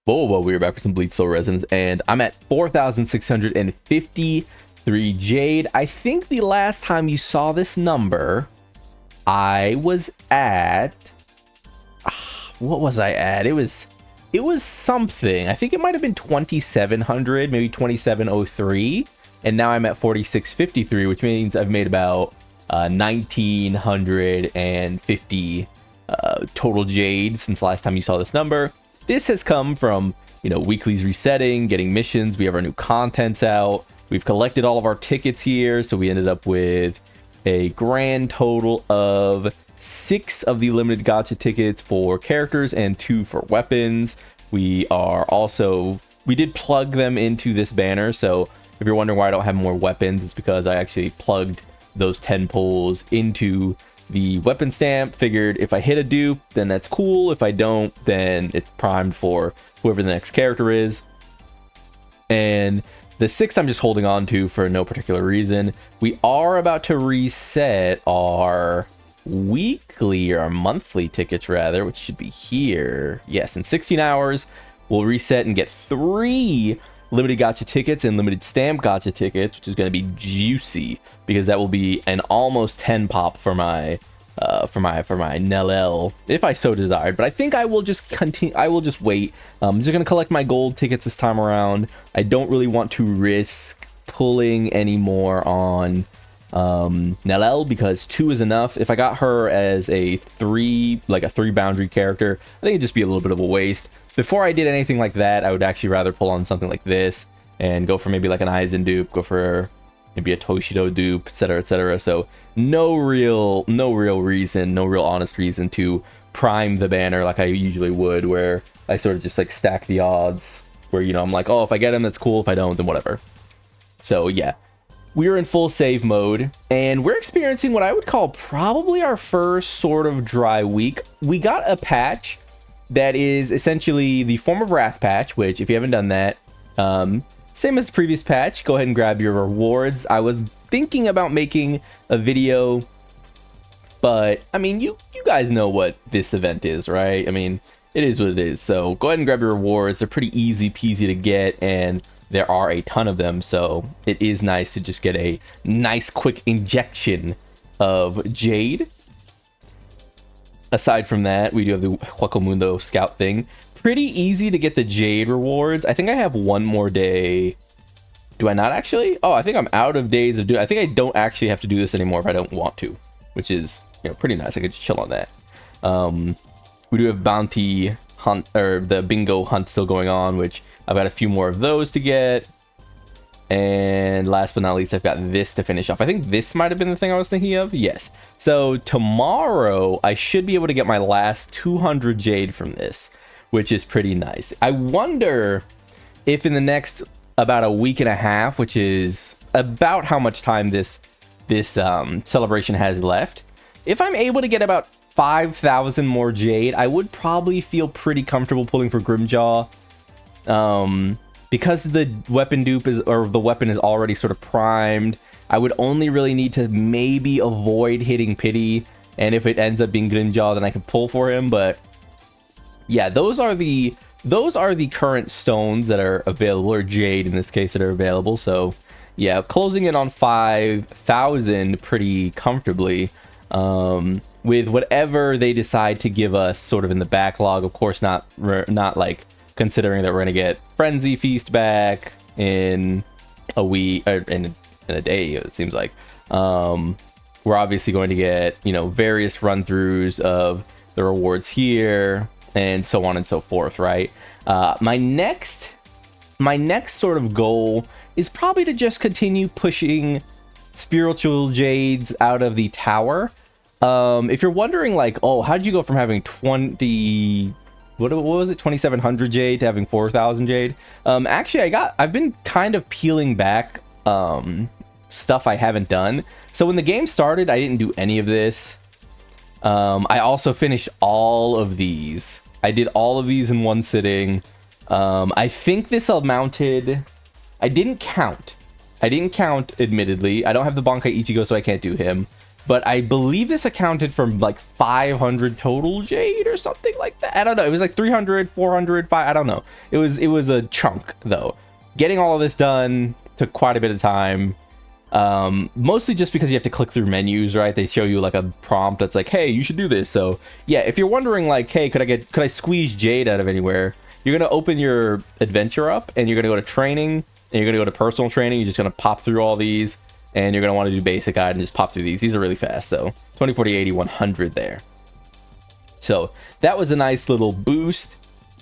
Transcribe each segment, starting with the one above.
Well, we are back with some Bleach Soul Resonance, and I'm at 4,653 Jade. I think the last time you saw this number, I was at... what was I at? It was something. I think it might have been 2,700, maybe 2,703. And now I'm at 4,653, which means I've made about 1,950 total Jade since last time you saw this number. This has come from, weeklies resetting, getting missions. We have our new contents out. We've collected all of our tickets here. So we ended up with a grand total of 6 of the limited gacha tickets for characters and 2 for weapons. We did plug them into this banner. So if you're wondering why I don't have more weapons, it's because I actually plugged those 10 pulls into the weapon stamp. Figured if I hit a dupe, then that's cool. If I don't, then it's primed for whoever the next character is. And the 6 I'm just holding on to for no particular reason. We are about to reset our weekly or monthly tickets rather, which should be here. Yes, in 16 hours, we'll reset and get 3 limited gacha tickets and limited stamp gacha tickets, which is going to be juicy because that will be an almost 10 pop for my Nell if I so desired. But I think I will just continue. I will just wait. I'm just going to collect my gold tickets this time around. I don't really want to risk pulling any more on Nell because 2 is enough. If I got her as a 3 boundary character, I think it'd just be a little bit of a waste. Before I did anything like that, I would actually rather pull on something like this and go for maybe like an Aizen dupe, go for maybe a Toshido dupe, etc, etc. So no real honest reason to prime the banner like I usually would, where I sort of just like stack the odds where, I'm like, oh, if I get him, that's cool. If I don't, then whatever. So yeah, we're in full save mode and we're experiencing what I would call probably our first sort of dry week. We got a patch that is essentially the Form of Wrath patch, which if you haven't done that, same as the previous patch, go ahead and grab your rewards. I was thinking about making a video, but I mean, you guys know what this event is, right? I mean, it is what it is. So go ahead and grab your rewards. They're pretty easy peasy to get, and there are a ton of them. So it is nice to just get a nice quick injection of Jade. Aside from that, we do have the Huacamundo Scout thing. Pretty easy to get the Jade rewards. I think I have one more day. Do I not actually? Oh, I think I'm out of days of doing. I think I don't actually have to do this anymore if I don't want to, which is pretty nice. I could just chill on that. We do have bounty hunt, or the bingo hunt still going on, which I've got a few more of those to get. And last but not least, I've got this to finish off. I think this might have been the thing I was thinking of. Yes. So tomorrow, I should be able to get my last 200 Jade from this, which is pretty nice. I wonder if in the next about a week and a half, which is about how much time this celebration has left, if I'm able to get about 5,000 more Jade, I would probably feel pretty comfortable pulling for Grimjaw. Because the weapon dupe the weapon is already sort of primed, I would only really need to maybe avoid hitting Pity, and if it ends up being Grimjaw, then I can pull for him. But yeah, those are the current stones that are available, or Jade in this case, that are available. So yeah, closing in on 5,000 pretty comfortably, with whatever they decide to give us sort of in the backlog. Of course, not like considering that we're going to get Frenzy Feast back in a week, or in a day, it seems like. We're obviously going to get, various run-throughs of the rewards here, and so on and so forth, right? My next sort of goal is probably to just continue pushing spiritual Jades out of the tower. If you're wondering, like, oh, how did you go from having 2,700 Jade to having 4,000 Jade? Actually, I've been kind of peeling back stuff I haven't done. So when the game started, I didn't do any of this. I also finished all of these. I did all of these in one sitting. I think this amounted... I didn't count, admittedly. I don't have the Bankai Ichigo, so I can't do him. but I believe this accounted for like 500 total Jade or something like that. I don't know. It was like 300, 400, 5. I don't know. It was a chunk though. Getting all of this done took quite a bit of time. Mostly just because you have to click through menus, right? They show you like a prompt that's like, hey, you should do this. So yeah, if you're wondering like, hey, could I squeeze Jade out of anywhere? You're going to open your adventure up and you're going to go to training and you're going to go to personal training. You're just going to pop through all these. And you're going to want to do basic guide and just pop through these. These are really fast. So 20, 40, 80, 100 there. So that was a nice little boost.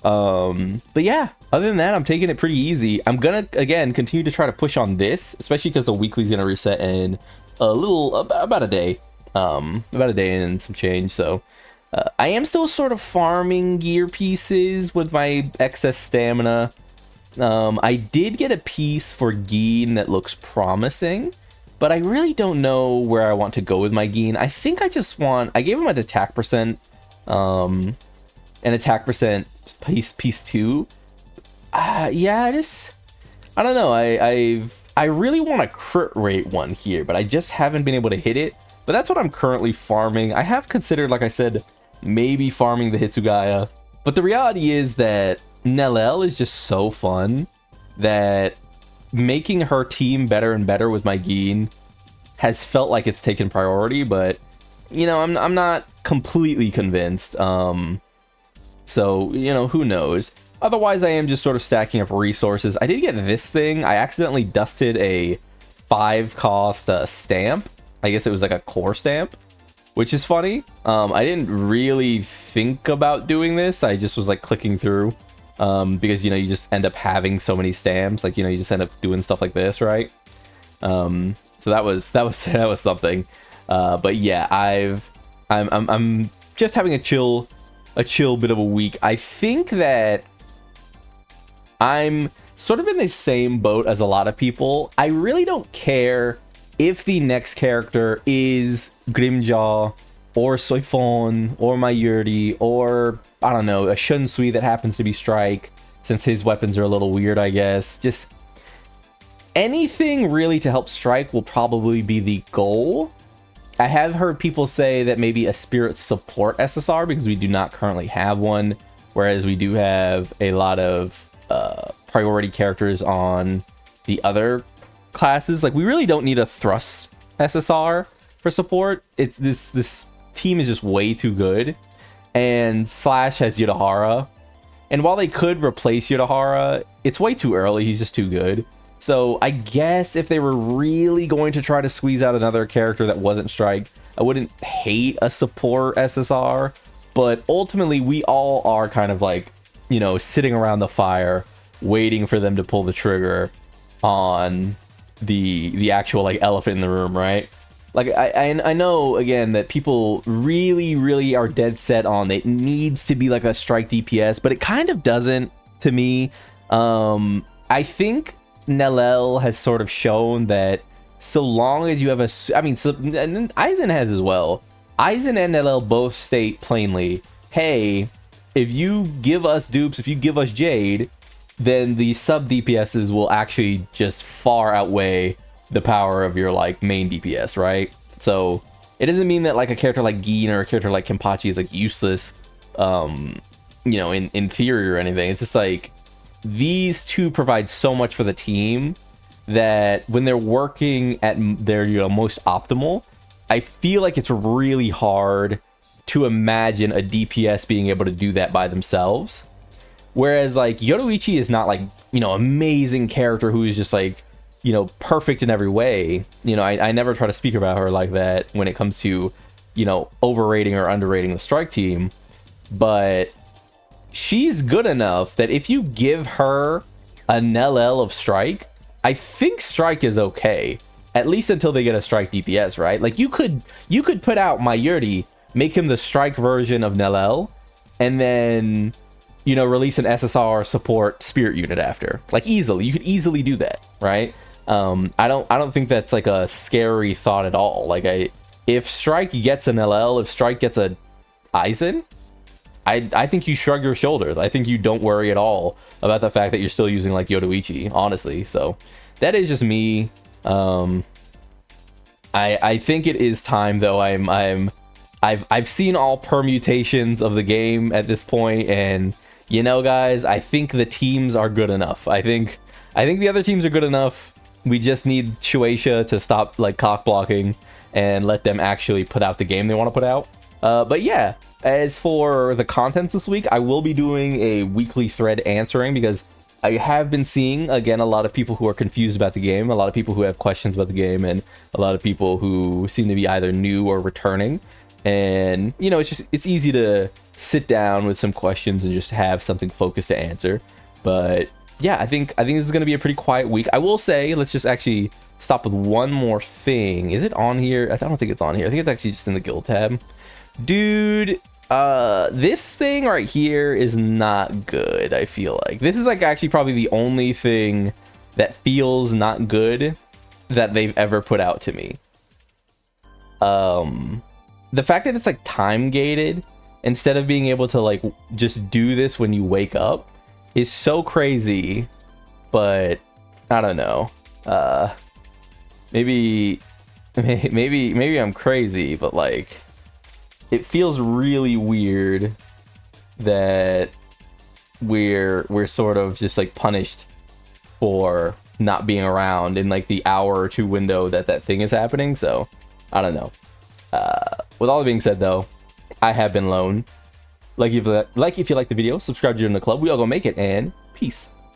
But yeah, other than that, I'm taking it pretty easy. I'm going to, again, continue to try to push on this, especially because the weekly is going to reset in about a day. About a day and some change. So I am still sort of farming gear pieces with my excess stamina. I did get a piece for Geen that looks promising. But I really don't know where I want to go with my Geen. I think I gave him an attack percent, an attack percent piece 2. Yeah, I don't know. I really want a crit rate one here, but I just haven't been able to hit it. But that's what I'm currently farming. I have considered, like I said, maybe farming the Hitsugaya. But the reality is that Nellel is just so fun that making her team better and better with my Geen has felt like it's taken priority, but you know, I'm not completely convinced. So you know, who knows? Otherwise, I am just sort of stacking up resources. I did get this thing. I accidentally dusted a 5 cost stamp. I guess it was like a core stamp, which is funny. I didn't really think about doing this. I just was like clicking through. Because, you know, you just end up having so many stamps, like, you know, you just end up doing stuff like this, right? So that was something. But yeah, I'm just having a chill bit of a week. I think that I'm sort of in the same boat as a lot of people. I really don't care if the next character is Grimjaw or Soifon, or Mayuri, or, I don't know, a Shunsui that happens to be Strike, since his weapons are a little weird, I guess. Just anything really to help Strike will probably be the goal. I have heard people say that maybe a Spirit support SSR, because we do not currently have one, whereas we do have a lot of priority characters on the other classes. Like, we really don't need a Thrust SSR for support. It's this team is just way too good, and Slash has Yudahara, and while they could replace Yudahara, it's way too early. He's just too good. So I guess if they were really going to try to squeeze out another character that wasn't Strike, I wouldn't hate a support SSR, but ultimately we all are kind of like, you know, sitting around the fire waiting for them to pull the trigger on the actual like elephant in the room, right? Like, I know, again, that people really are dead set on it needs to be like a Strike DPS, but it kind of doesn't to me. I think Nellel has sort of shown that so long as you have and Aizen has as well. Aizen and Nellel both state plainly, hey, if you give us dupes, if you give us Jade, then the sub DPSs will actually just far outweigh the power of your like main DPS, right? So it doesn't mean that like a character like Geen or a character like Kenpachi is like useless, you know, in theory or anything. It's just like these two provide so much for the team that when they're working at their, you know, most optimal, I feel like it's really hard to imagine a DPS being able to do that by themselves. Whereas like Yoruichi is not like, you know, amazing character who is just like, you know, perfect in every way. You know, I never try to speak about her like that when it comes to, you know, overrating or underrating the Strike team. But she's good enough that if you give her a Nellel of Strike, I think Strike is okay. At least until they get a Strike DPS, right? Like you could put out Mayuri, make him the Strike version of Nellel, and then, you know, release an SSR support Spirit unit after. Like easily. You could easily do that, right? I don't think that's like a scary thought at all. Like if Strike gets an LL, if Strike gets a Aizen, I think you shrug your shoulders. I think you don't worry at all about the fact that you're still using like Yoruichi, honestly. So that is just me. I think it is time though. I've seen all permutations of the game at this point, and you know, guys, I think the teams are good enough. I think the other teams are good enough. We just need Shueisha to stop like cock blocking and let them actually put out the game they want to put out. But yeah, as for the contents this week, I will be doing a weekly thread answering, because I have been seeing, again, a lot of people who are confused about the game, a lot of people who have questions about the game, and a lot of people who seem to be either new or returning. And, you know, it's easy to sit down with some questions and just have something focused to answer. But yeah, I think this is going to be a pretty quiet week. I will say, let's just actually stop with one more thing. Is it on here? I don't think it's on here. I think it's actually just in the guild tab. Dude, this thing right here is not good. I feel like this is like actually probably the only thing that feels not good that they've ever put out to me. The fact that it's like time gated instead of being able to like just do this when you wake up is so crazy. But I don't know, maybe I'm crazy, but like, it feels really weird that we're sort of just like punished for not being around in like the hour or two window that thing is happening. So I don't know. With all that being said though, I have been Lone. Like if you like the video, subscribe to join the club. We all gonna make it, and peace.